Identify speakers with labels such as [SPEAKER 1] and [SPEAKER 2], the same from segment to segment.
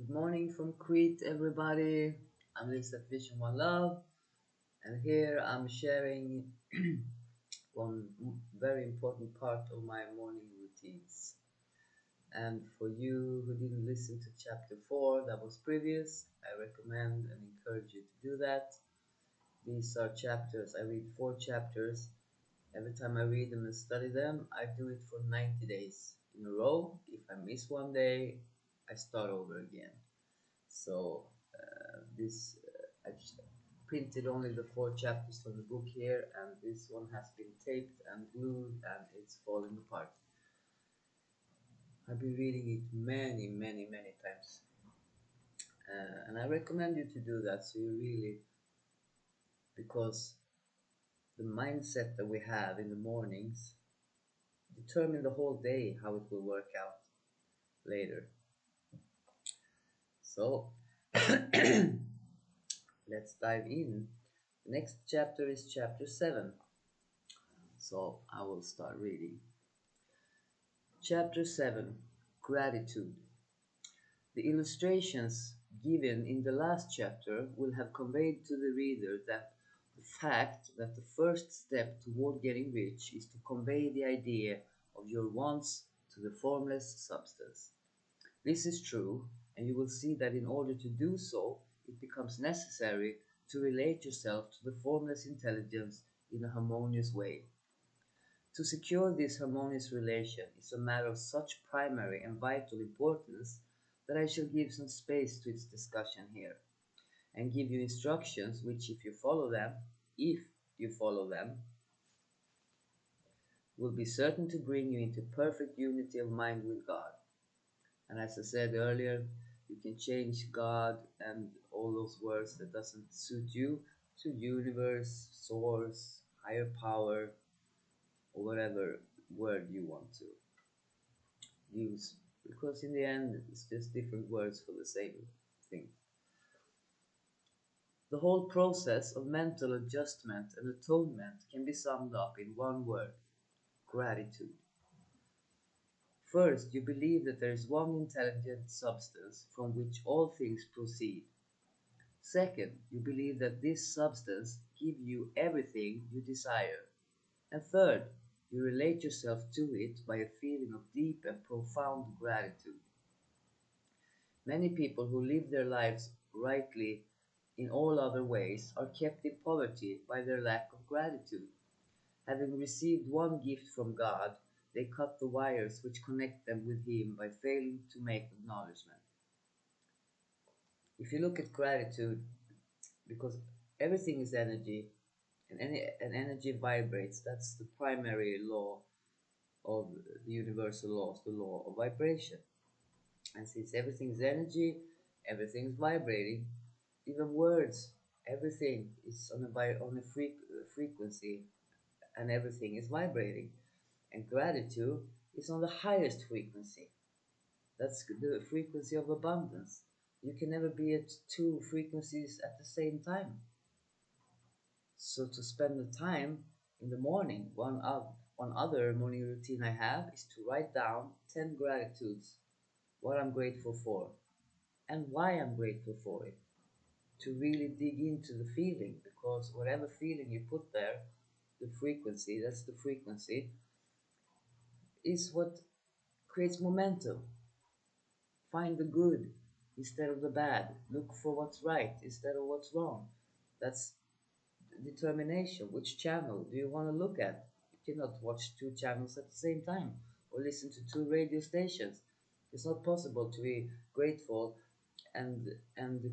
[SPEAKER 1] Good morning from Crete, everybody. I'm Lisa Vision One Love, and here I'm sharing one very important part of my morning routines. And for you who didn't listen to chapter 4 that was previous, I recommend and encourage you to do that. These are chapters, I read 4 chapters. Every time I read them and study them, I do it for 90 days in a row. If I miss one day, I start over again. So this I printed only the 4 chapters from the book here, and this one has been taped and glued and it's falling apart. I've been reading it many times, and I recommend you to do that. So you really, because the mindset that we have in the mornings determine the whole day how it will work out later. So let's dive in. The next chapter is chapter 7. So I will start reading. Chapter 7. Gratitude. The illustrations given in the last chapter will have conveyed to the reader that the fact that the first step toward getting rich is to convey the idea of your wants to the formless substance. This is true, and you will see that in order to do so, it becomes necessary to relate yourself to the formless intelligence in a harmonious way. To secure this harmonious relation is a matter of such primary and vital importance that I shall give some space to its discussion here, and give you instructions which, if you follow them, will be certain to bring you into perfect unity of mind with God. And as I said earlier, you can change God and all those words that doesn't suit you to universe, source, higher power, or whatever word you want to use, because in the end it's just different words for the same thing. The whole process of mental adjustment and atonement can be summed up in one word: gratitude. First, you believe that there is one intelligent substance from which all things proceed. Second, you believe that this substance gives you everything you desire. And third, you relate yourself to it by a feeling of deep and profound gratitude. Many people who live their lives rightly in all other ways are kept in poverty by their lack of gratitude. Having received one gift from God, they cut the wires which connect them with Him by failing to make acknowledgement. If you look at gratitude, because everything is energy, and energy vibrates, that's the primary law of the universal laws, the law of vibration. And since everything is energy, everything is vibrating, even words, everything is on a frequency, and everything is vibrating. And gratitude is on the highest frequency. That's the frequency of abundance. You can never be at two frequencies at the same time. So to spend the time in the morning, one other morning routine I have is to write down 10 gratitudes, what I'm grateful for, and why I'm grateful for it. To really dig into the feeling, because whatever feeling you put there, the frequency, that's the frequency, is what creates momentum. Find the good instead of the bad. Look for what's right instead of what's wrong. That's determination. Which channel do you want to look at? You cannot watch 2 channels at the same time or listen to 2 radio stations. It's not possible to be grateful and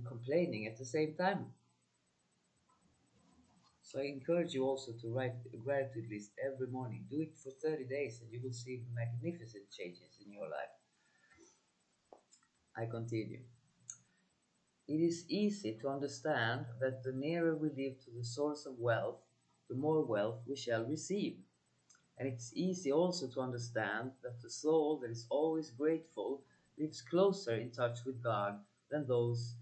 [SPEAKER 1] complaining at the same time. So I encourage you also to write a gratitude list every morning. Do it for 30 days and you will see magnificent changes in your life. I continue. It is easy to understand that the nearer we live to the source of wealth, the more wealth we shall receive. And it's easy also to understand that the soul that is always grateful lives closer in touch with God than those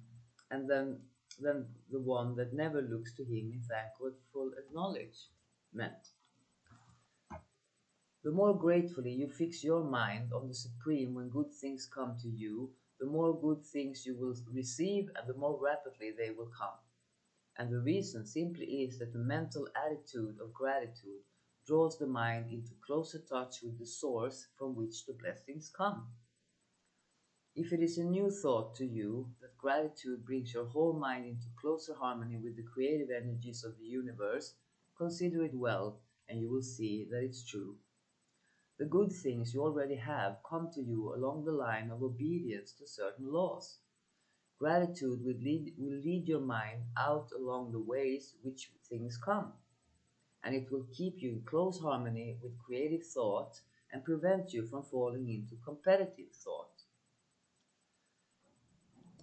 [SPEAKER 1] and then than the one that never looks to him in thankful acknowledgement. The more gratefully you fix your mind on the Supreme when good things come to you, the more good things you will receive and the more rapidly they will come. And the reason simply is that the mental attitude of gratitude draws the mind into closer touch with the source from which the blessings come. If it is a new thought to you that gratitude brings your whole mind into closer harmony with the creative energies of the universe, consider it well and you will see that it's true. The good things you already have come to you along the line of obedience to certain laws. Gratitude will lead your mind out along the ways which things come, and it will keep you in close harmony with creative thought and prevent you from falling into competitive thought.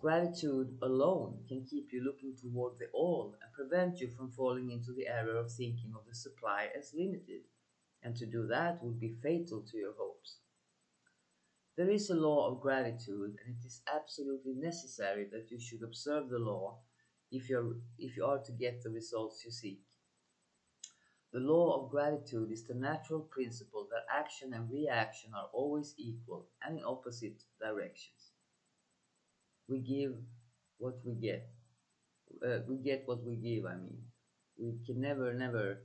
[SPEAKER 1] Gratitude alone can keep you looking toward the all and prevent you from falling into the error of thinking of the supply as limited, and to do that would be fatal to your hopes. There is a law of gratitude, and it is absolutely necessary that you should observe the law if you are to get the results you seek. The law of gratitude is the natural principle that action and reaction are always equal and in opposite directions. We give what we get. We get what we give, I mean. We can never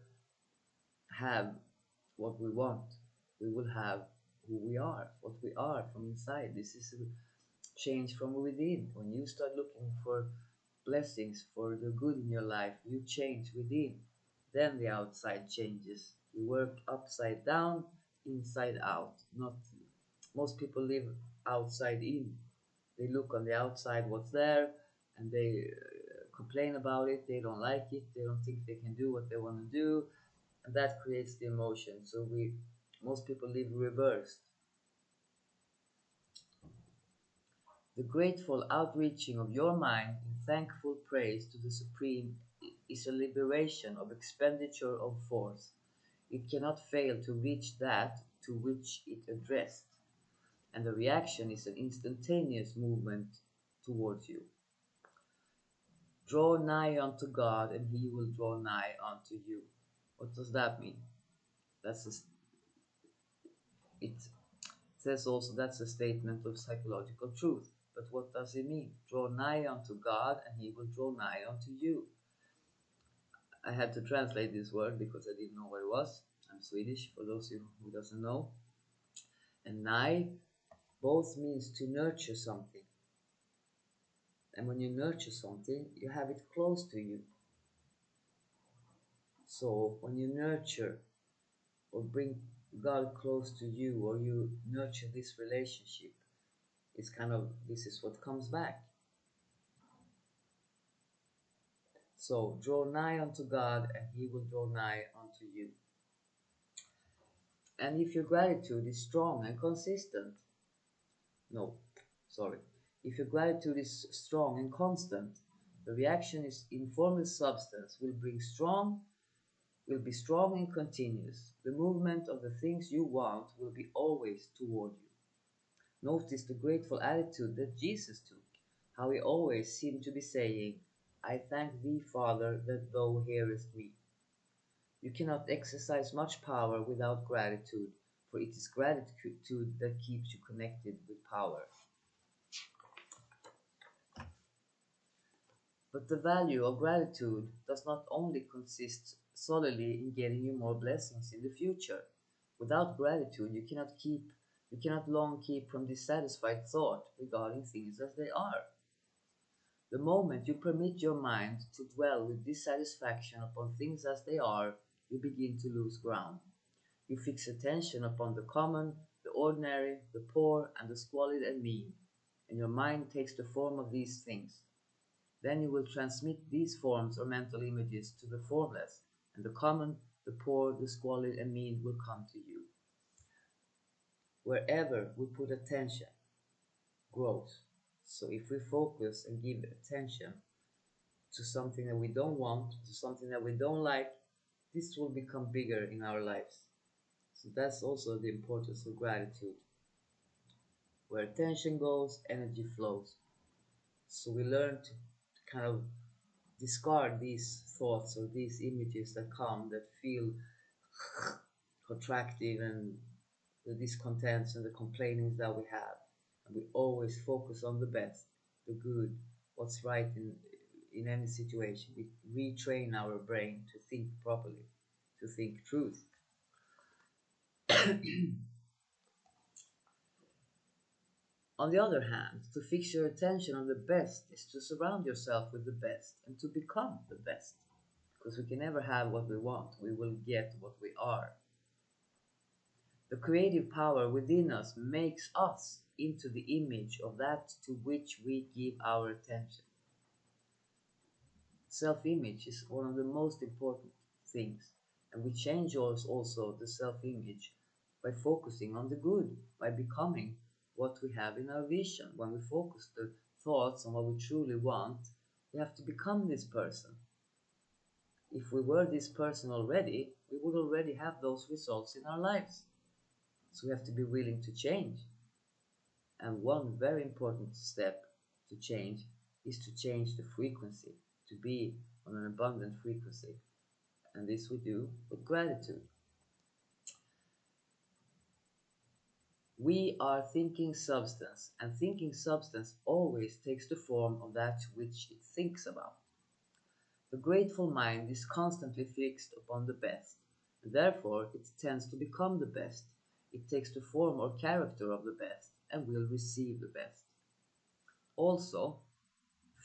[SPEAKER 1] have what we want. We will have who we are, what we are from inside. This is a change from within. When you start looking for blessings, for the good in your life, you change within. Then the outside changes. You work upside down, inside out. Not most people live outside in. They look on the outside what's there and they complain about it. They don't like it. They don't think they can do what they want to do, and that creates the emotion. So we most people live reversed. The grateful outreaching of your mind in thankful praise to the Supreme is a liberation of expenditure of force. It cannot fail to reach that to which it addressed, and the reaction is an instantaneous movement towards you. Draw nigh unto God, and he will draw nigh unto you. What does that mean? That's a, it says also that's a statement of psychological truth. But what does it mean? Draw nigh unto God, and he will draw nigh unto you. I had to translate this word because I didn't know what it was. I'm Swedish, for those of you who doesn't know. And nigh both means to nurture something. And when you nurture something, you have it close to you. So when you nurture or bring God close to you, or you nurture this relationship, it's kind of this is what comes back. So draw nigh unto God, and he will draw nigh unto you. And if your gratitude is strong and consistent, no, sorry, if your gratitude is strong and constant, the reaction is in formless substance will be strong and continuous. The movement of the things you want will be always toward you. Notice the grateful attitude that Jesus took, how he always seemed to be saying, I thank thee, Father, that thou hearest me. You cannot exercise much power without gratitude, for it is gratitude that keeps you connected with power. But the value of gratitude does not only consist solely in getting you more blessings in the future. Without gratitude, you cannot long keep from dissatisfied thought regarding things as they are. The moment you permit your mind to dwell with dissatisfaction upon things as they are, you begin to lose ground. You fix attention upon the common, the ordinary, the poor, and the squalid and mean, and your mind takes the form of these things. Then you will transmit these forms or mental images to the formless, and the common, the poor, the squalid, and mean will come to you. Wherever we put attention, grows. So if we focus and give attention to something that we don't want, to something that we don't like, this will become bigger in our lives. So that's also the importance of gratitude. Where attention goes, energy flows. So we learn to kind of discard these thoughts or these images that come that feel contractive, and the discontents and the complainings that we have. And we always focus on the best, the good, what's right in any situation. We retrain our brain to think properly, to think truth. On the other hand, to fix your attention on the best is to surround yourself with the best and to become the best. Because we can never have what we want, we will get what we are. The creative power within us makes us into the image of that to which we give our attention. Self image is one of the most important things, and we change also the self image by focusing on the good, by becoming what we have in our vision. When we focus the thoughts on what we truly want, we have to become this person. If we were this person already, we would already have those results in our lives. So we have to be willing to change. And one very important step to change is to change the frequency, to be on an abundant frequency. And this we do with gratitude. We are thinking substance, and thinking substance always takes the form of that which it thinks about. The grateful mind is constantly fixed upon the best, and therefore it tends to become the best. It takes the form or character of the best, and will receive the best. Also,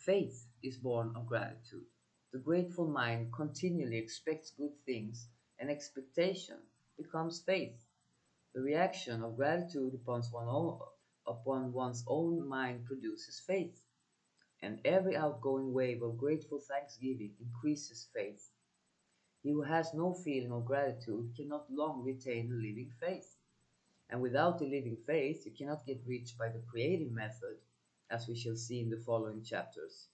[SPEAKER 1] faith is born of gratitude. The grateful mind continually expects good things, and expectation becomes faith. The reaction of gratitude upon one's own mind produces faith, and every outgoing wave of grateful thanksgiving increases faith. He who has no feeling of gratitude cannot long retain a living faith, and without a living faith you cannot get reached by the creative method, as we shall see in the following chapters.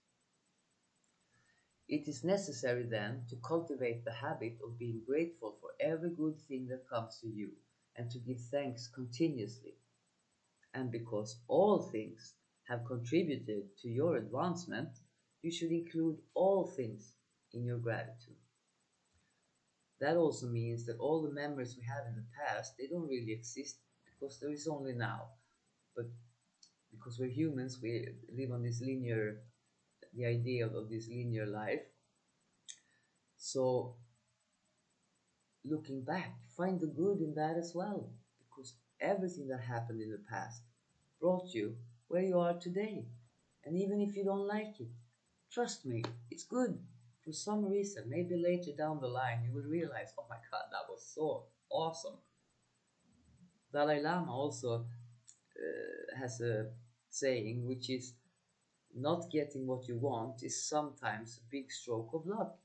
[SPEAKER 1] It is necessary then to cultivate the habit of being grateful for every good thing that comes to you, and to give thanks continuously. And because all things have contributed to your advancement, you should include all things in your gratitude. That also means that all the memories we have in the past, they don't really exist because there is only now. But because we're humans, we live on this linear, the idea of this linear life. So looking back, find the good in that as well, because everything that happened in the past brought you where you are today. And even if you don't like it, trust me, it's good. For some reason, maybe later down the line, you will realize, oh my god, that was so awesome. Dalai Lama also has a saying which is, not getting what you want is sometimes a big stroke of luck.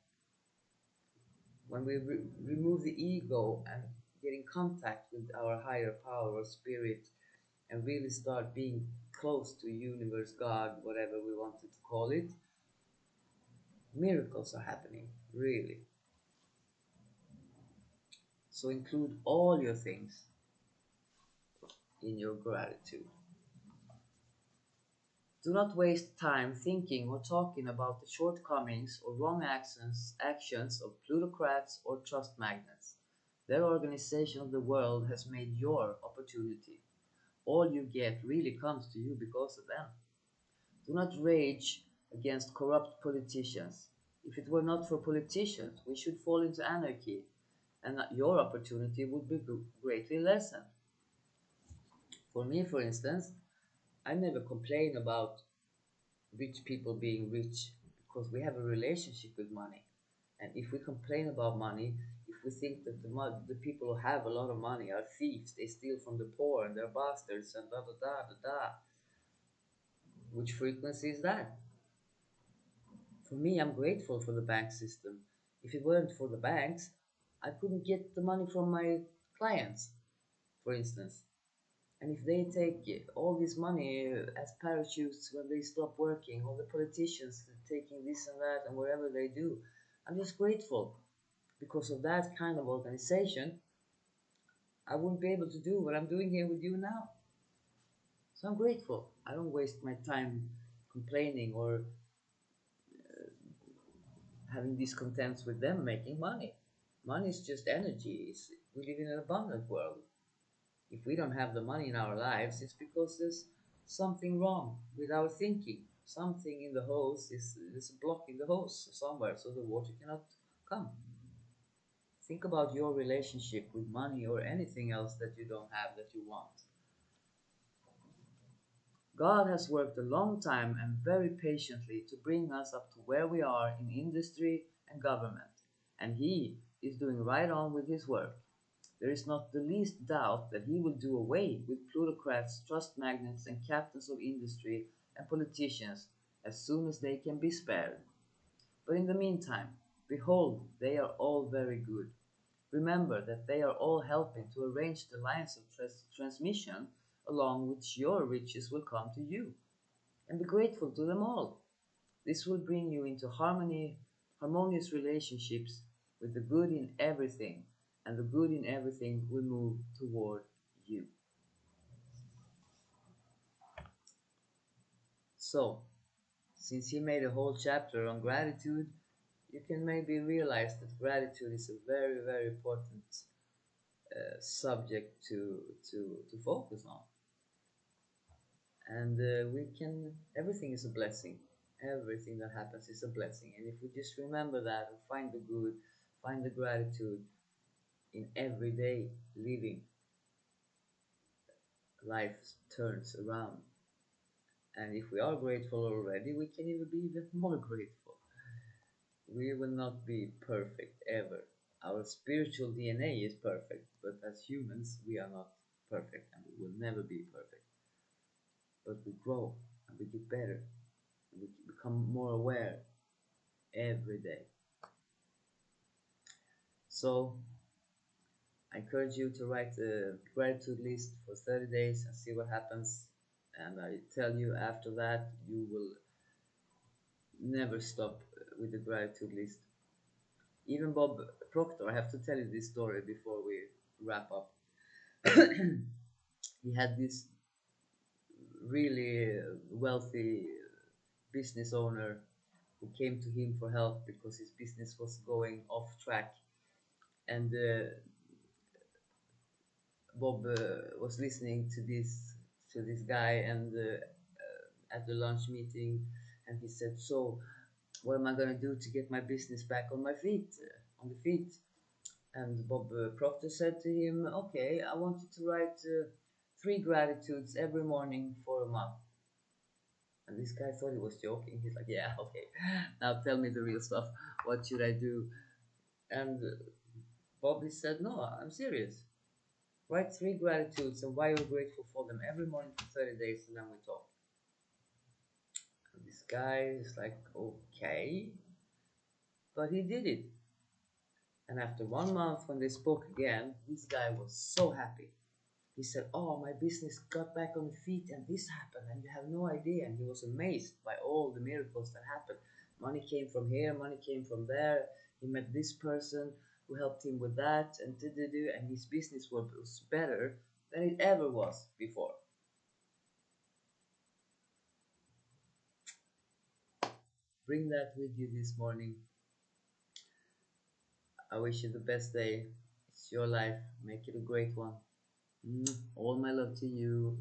[SPEAKER 1] When we remove the ego and get in contact with our higher power or spirit and really start being close to universe, God, whatever we wanted to call it, miracles are happening, really. So include all your things in your gratitude. Do not waste time thinking or talking about the shortcomings or wrong actions of plutocrats or trust magnates. Their organization of the world has made your opportunity. All you get really comes to you because of them. Do not rage against corrupt politicians. If it were not for politicians, we should fall into anarchy, and your opportunity would be greatly lessened. For me, for instance, I never complain about rich people being rich because we have a relationship with money. And if we complain about money, if we think that the people who have a lot of money are thieves, they steal from the poor and they're bastards and da da da da da, which frequency is that? For me, I'm grateful for the bank system. If it weren't for the banks, I couldn't get the money from my clients, for instance. And if they take all this money as parachutes when they stop working, all the politicians taking this and that and whatever they do, I'm just grateful. Because of that kind of organization, I wouldn't be able to do what I'm doing here with you now. So I'm grateful. I don't waste my time complaining or having discontents with them making money. Money is just energy. We live in an abundant world. If we don't have the money in our lives, it's because there's something wrong with our thinking. Something in the hose is a block in the hose somewhere, so the water cannot come. Think about your relationship with money or anything else that you don't have that you want. God has worked a long time and very patiently to bring us up to where we are in industry and government, and He is doing right on with His work. There is not the least doubt that He will do away with plutocrats, trust magnates, and captains of industry and politicians as soon as they can be spared. But in the meantime, behold, they are all very good. Remember that they are all helping to arrange the lines of transmission along which your riches will come to you, and be grateful to them all. This will bring you into harmonious relationships with the good in everything, and the good in everything will move toward you. So, since he made a whole chapter on gratitude, you can maybe realize that gratitude is a very, very important subject to focus on. And we can, everything is a blessing. Everything that happens is a blessing. And if we just remember that and find the good, find the gratitude in everyday living, life turns around. And if we are grateful already, we can even be even more grateful. We will not be perfect ever. Our spiritual DNA is perfect, but as humans, we are not perfect and we will never be perfect. But we grow and we get better and we become more aware every day. So I encourage you to write a gratitude list for 30 days and see what happens. And I tell you, after that, you will never stop with the gratitude list. Even Bob Proctor, I have to tell you this story before we wrap up. He had this really wealthy business owner who came to him for help because his business was going off track. And Bob was listening to this guy and at the lunch meeting, and he said, "So, what am I going to do to get my business back on my feet, on the feet?" And Bob Proctor said to him, "Okay, I want you to write three gratitudes every morning for a month." And this guy thought he was joking. He's like, "Yeah, okay. Now tell me the real stuff. What should I do?" And Bobby said, "No, I'm serious. Write three gratitudes and why you're grateful for them every morning for 30 days, and then we talk." And this guy is like, "Okay." But he did it. And after 1 month, when they spoke again, this guy was so happy. He said, "Oh, my business got back on feet and this happened, and you have no idea." And he was amazed by all the miracles that happened. Money came from here, money came from there. He met this person who helped him with that, and and his business was better than it ever was before. Bring that with you this morning. I wish you the best day. It's your life. Make it a great one. All my love to you.